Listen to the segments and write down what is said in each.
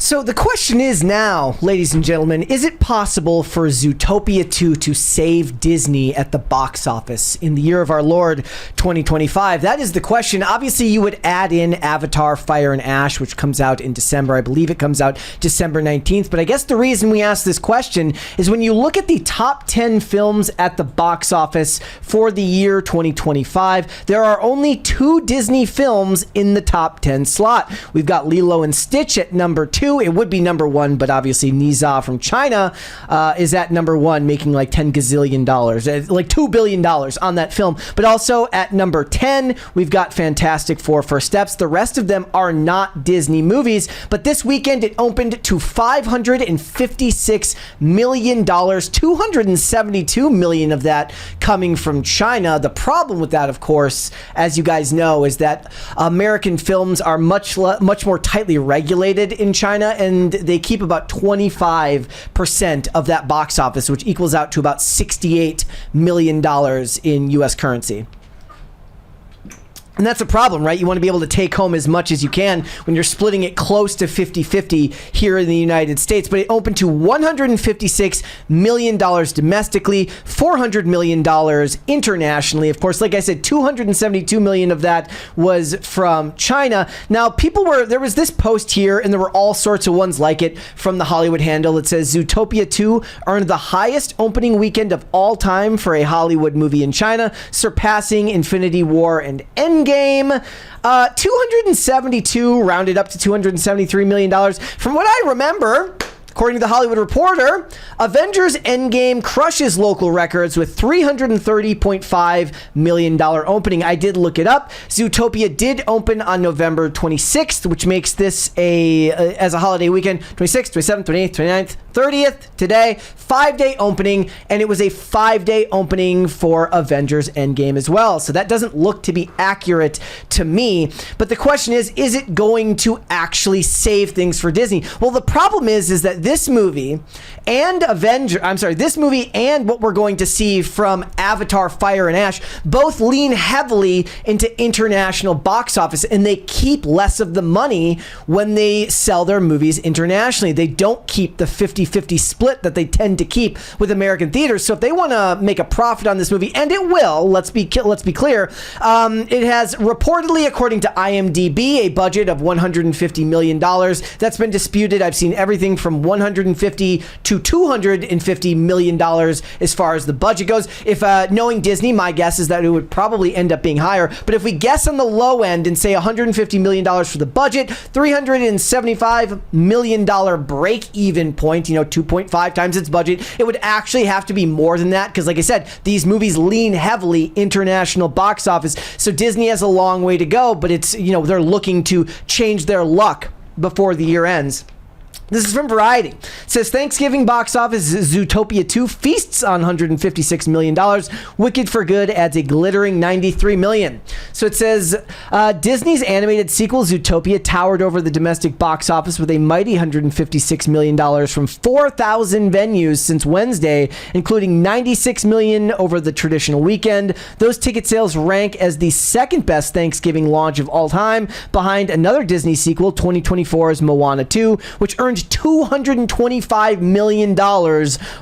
So the question is now, ladies and gentlemen, is it possible for Zootopia 2 to save Disney at the box office in the year of our Lord 2025? That is the question. Obviously, you would add in Avatar, Fire and Ash, which comes out in December. I believe it comes out December 19th. But I guess the reason we ask this question is when you look at the top 10 films at the box office for the year 2025, there are only 2 Disney films in the top 10 slot. We've got Lilo and Stitch at number 2. It would be number 1, but obviously Niza from China is at number 1, making like $10 gazillion, like $2 billion on that film. But also at number 10, we've got Fantastic Four: First Steps. The rest of them are not Disney movies, but this weekend it opened to $556 million, $272 million of that coming from China. The problem with that, of course, as you guys know, is that American films are much more tightly regulated in China, and they keep about 25% of that box office, which equals out to about $68 million in U.S. currency. And that's a problem, right? You want to be able to take home as much as you can when you're splitting it close to 50-50 here in the United States. But it opened to $156 million domestically, $400 million internationally. Of course, like I said, $272 million of that was from China. Now, there was this post here, and there were all sorts of ones like it from the Hollywood Handle. It says Zootopia 2 earned the highest opening weekend of all time for a Hollywood movie in China, surpassing Infinity War and Endgame. 272 rounded up to $273 million. From what I remember, according to the Hollywood Reporter, Avengers Endgame crushes local records with $330.5 million opening. I did look it up. Zootopia did open on November 26th, which makes this as a holiday weekend, 26th, 27th, 28th, 29th, 30th, today, 5-day opening, and it was a 5-day opening for Avengers Endgame as well. So that doesn't look to be accurate to me. But the question is it going to actually save things for Disney? Well, the problem is that this movie and this movie and what we're going to see from Avatar, Fire and Ash both lean heavily into international box office, and they keep less of the money when they sell their movies internationally. They don't keep the 50-50 split that they tend to keep with American theaters. So if they want to make a profit on this movie, and it will, let's be clear, it has reportedly, according to IMDb, a budget of $150 million. That's been disputed. I've seen everything from $150 to $250 million as far as the budget goes. If knowing Disney, my guess is that it would probably end up being higher. But if we guess on the low end and say $150 million for the budget, $375 million break-even point, 2.5 times its budget, it would actually have to be more than that because, like I said, these movies lean heavily international box office. So Disney has a long way to go, but it's, they're looking to change their luck before the year ends. This is from Variety. It says, Thanksgiving box office Zootopia 2 feasts on $156 million. Wicked for Good adds a glittering $93 million. So it says, Disney's animated sequel Zootopia towered over the domestic box office with a mighty $156 million from 4,000 venues since Wednesday, including $96 million over the traditional weekend. Those ticket sales rank as the second best Thanksgiving launch of all time, behind another Disney sequel, 2024's Moana 2, which earned $225 million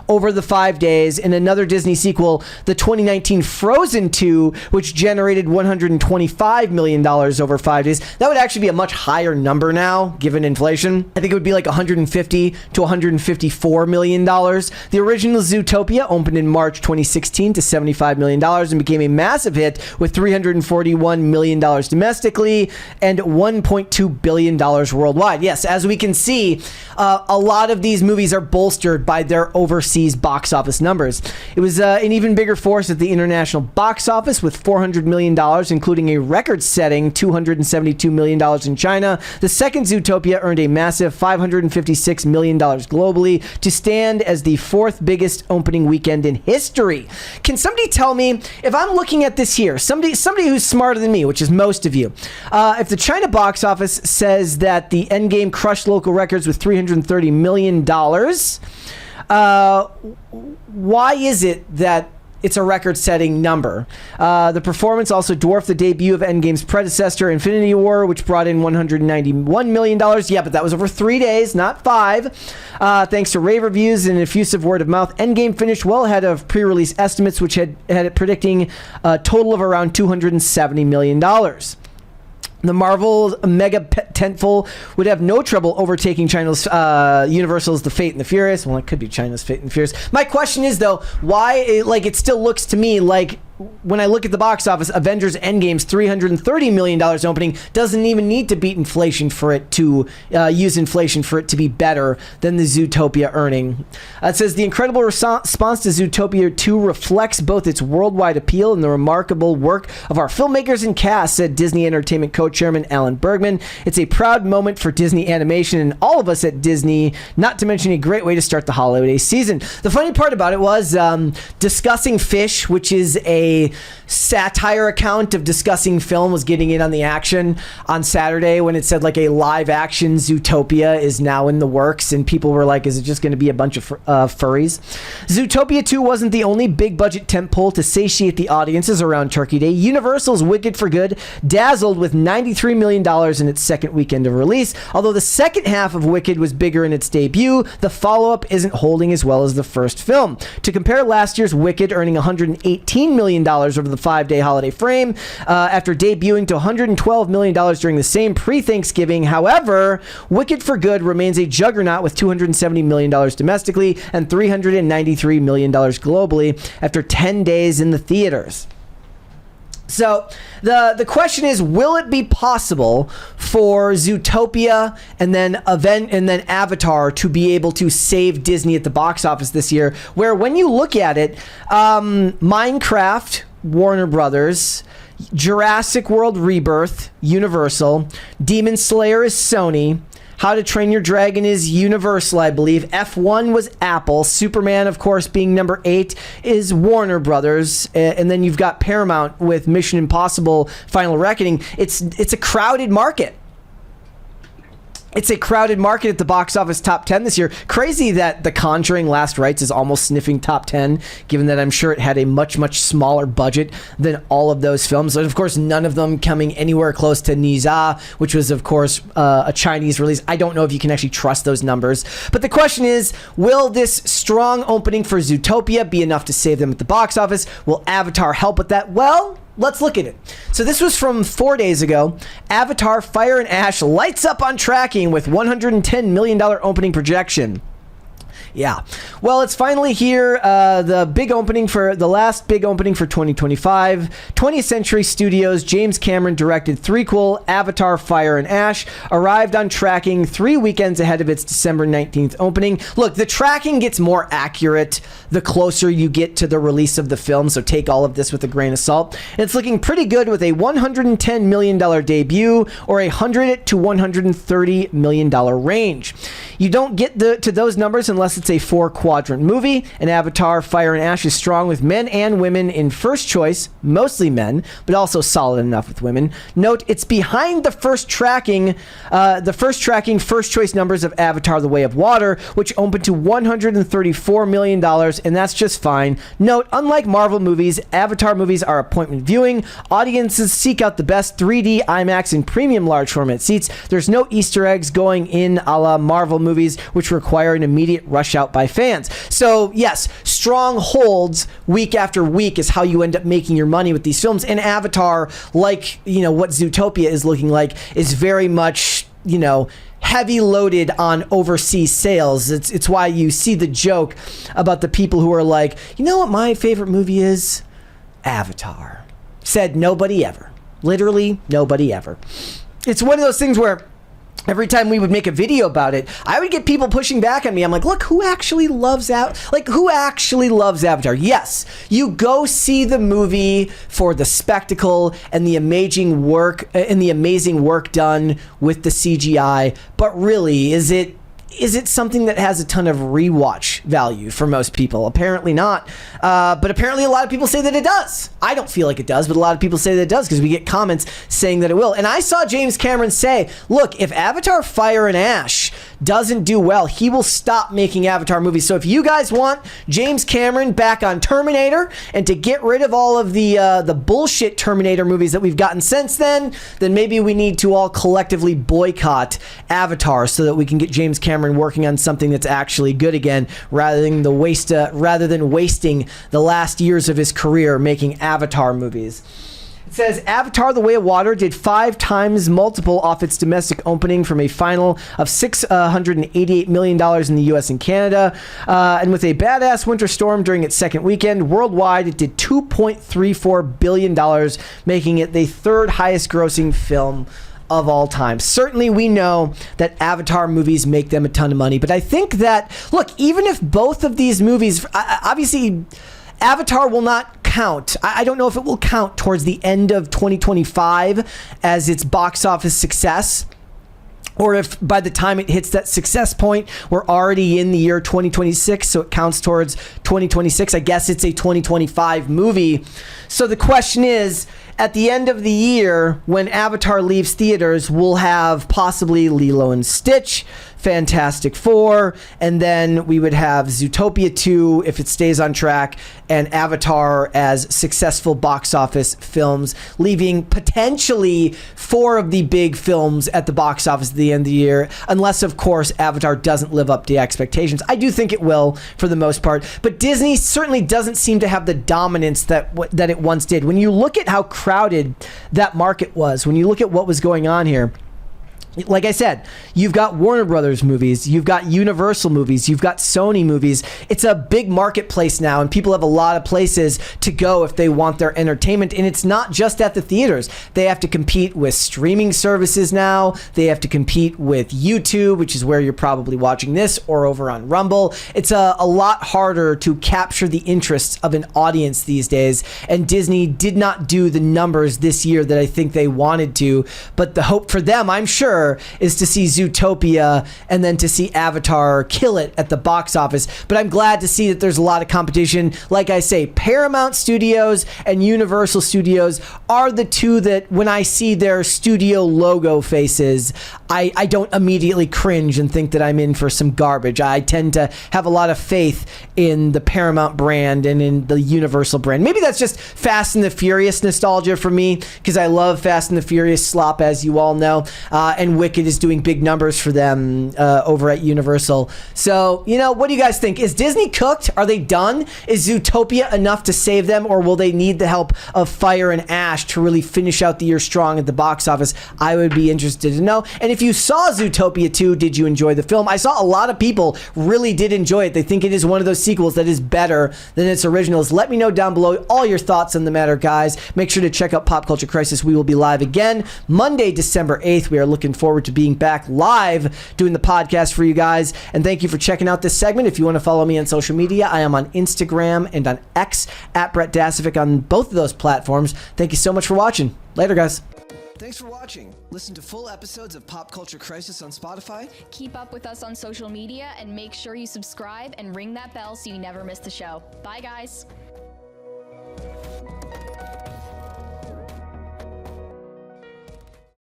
over the 5 days, and another Disney sequel, the 2019 Frozen 2, which generated $125 million over 5 days. That would actually be a much higher number now, given inflation. I think it would be like $150 to $154 million. The original Zootopia opened in March 2016 to $75 million and became a massive hit with $341 million domestically and $1.2 billion worldwide. Yes, as we can see, a lot of these movies are bolstered by their overseas box office numbers. It was an even bigger force at the international box office with $400 million, including a record-setting $272 million in China. The second Zootopia earned a massive $556 million globally to stand as the fourth biggest opening weekend in history. Can somebody tell me, if I'm looking at this here, somebody who's smarter than me, which is most of you, if the China box office says that the Endgame crushed local records with $330 million, why is it that it's a record-setting number. The performance also dwarfed the debut of Endgame's predecessor, Infinity War, which brought in $191 million. Yeah, but that was over 3 days, not 5. Thanks to rave reviews and effusive word of mouth, Endgame finished well ahead of pre-release estimates, which had it predicting a total of around $270 million. The Marvel mega tentpole would have no trouble overtaking China's Universal's The Fate and the Furious. Well, it could be China's Fate and the Furious. My question is, though, why, it still looks to me like when I look at the box office, Avengers Endgame's $330 million opening doesn't even need to beat inflation for it to use inflation for it to be better than the Zootopia earning. It says the incredible response to Zootopia 2 reflects both its worldwide appeal and the remarkable work of our filmmakers and cast, said Disney Entertainment co-chairman Alan Bergman. It's a proud moment for Disney Animation and all of us at Disney, not to mention a great way to start the holiday season. The funny part about it was Discussing Fish, which is a satire account of discussing film, was getting in on the action on Saturday when it said like a live action Zootopia is now in the works, and people were like, is it just going to be a bunch of furries? Zootopia 2 wasn't the only big budget tentpole to satiate the audiences around Turkey Day. Universal's Wicked for Good dazzled with $93 million in its second weekend of release. Although the second half of Wicked was bigger in its debut, the follow-up isn't holding as well as the first film. To compare, last year's Wicked earning $118 million over the 5-day holiday frame after debuting to $112 million during the same pre-Thanksgiving. However, Wicked for Good remains a juggernaut with $270 million domestically and $393 million globally after 10 days in the theaters. So the question is, will it be possible for Zootopia and then Avatar to be able to save Disney at the box office this year? Where when you look at it, Minecraft, Warner Brothers, Jurassic World Rebirth, Universal, Demon Slayer is Sony, How to Train Your Dragon is Universal, I believe. F1 was Apple. Superman, of course, being number 8 is Warner Brothers. And then you've got Paramount with Mission Impossible Final Reckoning. It's a crowded market. It's a crowded market at the box office top 10 this year. Crazy that The Conjuring Last Rites is almost sniffing top 10, given that I'm sure it had a much, much smaller budget than all of those films. And of course, none of them coming anywhere close to Niza, which was, of course, a Chinese release. I don't know if you can actually trust those numbers. But the question is, will this strong opening for Zootopia be enough to save them at the box office? Will Avatar help with that? Well, let's look at it. So this was from 4 days ago. Avatar Fire and Ash lights up on tracking with $110 million opening projection. Yeah. Well, it's finally here. The last big opening for 2025. 20th Century Studios' James Cameron directed threequel Avatar Fire and Ash arrived on tracking 3 weekends ahead of its December 19th opening. Look, the tracking gets more accurate the closer you get to the release of the film, so take all of this with a grain of salt. And it's looking pretty good with a $110 million debut or a $100 to $130 million range. You don't get to those numbers unless it's a 4-quadrant movie, and Avatar Fire and Ash is strong with men and women in first choice, mostly men, but also solid enough with women. Note, it's behind the first tracking first choice numbers of Avatar The Way of Water, which opened to $134 million, and that's just fine. Note, unlike Marvel movies, Avatar movies are appointment viewing. Audiences seek out the best 3D, IMAX, and premium large format seats. There's no Easter eggs going in a la Marvel movies, which require an immediate rush out by fans. So yes, strong holds week after week is how you end up making your money with these films. And Avatar, like, what Zootopia is looking like, is very much, heavy loaded on overseas sales. It's why you see the joke about the people who are like, you know what my favorite movie is? Avatar. Said nobody ever. Literally nobody ever. It's one of those things where every time we would make a video about it, I would get people pushing back on me. I'm like, look, who actually loves Avatar? Yes, you go see the movie for the spectacle and the amazing work done with the CGI. But really, is it something that has a ton of rewatch value for most people? Apparently not. But apparently a lot of people say that it does. I don't feel like it does, but a lot of people say that it does because we get comments saying that it will. And I saw James Cameron say, look, if Avatar Fire and Ash doesn't do well, he will stop making Avatar movies. So if you guys want James Cameron back on Terminator and to get rid of all of the bullshit Terminator movies that we've gotten since then maybe we need to all collectively boycott Avatar so that we can get James Cameron working on something that's actually good again, rather than wasting the last years of his career making Avatar movies. It says Avatar: The Way of Water did 5 times multiple off its domestic opening from a final of $688 million in the US and Canada. And with a badass winter storm during its second weekend, worldwide it did $2.34 billion, making it the 3rd highest grossing film of all time. Certainly we know that Avatar movies make them a ton of money, but I think that, look, even if both of these movies, obviously Avatar will not count. I don't know if it will count towards the end of 2025 as its box office success, or if by the time it hits that success point, we're already in the year 2026, so it counts towards 2026. I guess it's a 2025 movie. So the question is, at the end of the year, when Avatar leaves theaters, we'll have possibly Lilo and Stitch, Fantastic Four, and then we would have Zootopia 2 if it stays on track, and Avatar as successful box office films, leaving potentially 4 of the big films at the box office at the end of the year, unless, of course, Avatar doesn't live up to expectations. I do think it will for the most part, but Disney certainly doesn't seem to have the dominance that it once did. When you look at how crowded that market was, when you look at what was going on here, like I said, you've got Warner Brothers movies, you've got Universal movies, you've got Sony movies. It's a big marketplace now, and people have a lot of places to go if they want their entertainment. And it's not just at the theaters. They have to compete with streaming services now. They have to compete with YouTube, which is where you're probably watching this, or over on Rumble. It's a lot harder to capture the interests of an audience these days. And Disney did not do the numbers this year that I think they wanted to. But the hope for them, I'm sure, is to see Zootopia and then to see Avatar kill it at the box office. But I'm glad to see that there's a lot of competition. Like I say, Paramount Studios and Universal Studios are the two that when I see their studio logo faces, I don't immediately cringe and think that I'm in for some garbage. I tend to have a lot of faith in the Paramount brand and in the Universal brand. Maybe that's just Fast and the Furious nostalgia for me, because I love Fast and the Furious slop, as you all know. And Wicked is doing big numbers for them over at Universal. So, what do you guys think? Is Disney cooked? Are they done? Is Zootopia enough to save them, or will they need the help of Fire and Ash to really finish out the year strong at the box office? I would be interested to know. And if you saw Zootopia 2, did you enjoy the film? I saw a lot of people really did enjoy it. They think it is one of those sequels that is better than its originals. Let me know down below all your thoughts on the matter, guys. Make sure to check out Pop Culture Crisis. We will be live again Monday, December 8th. We are looking forward to being back live doing the podcast for you guys. And thank you for checking out this segment. If you want to follow me on social media, I am on Instagram and on X at Brett Dasovic on both of those platforms. Thank you so much for watching. Later, guys. Thanks for watching. Listen to full episodes of Pop Culture Crisis on Spotify. Keep up with us on social media and make sure you subscribe and ring that bell so you never miss the show. Bye, guys.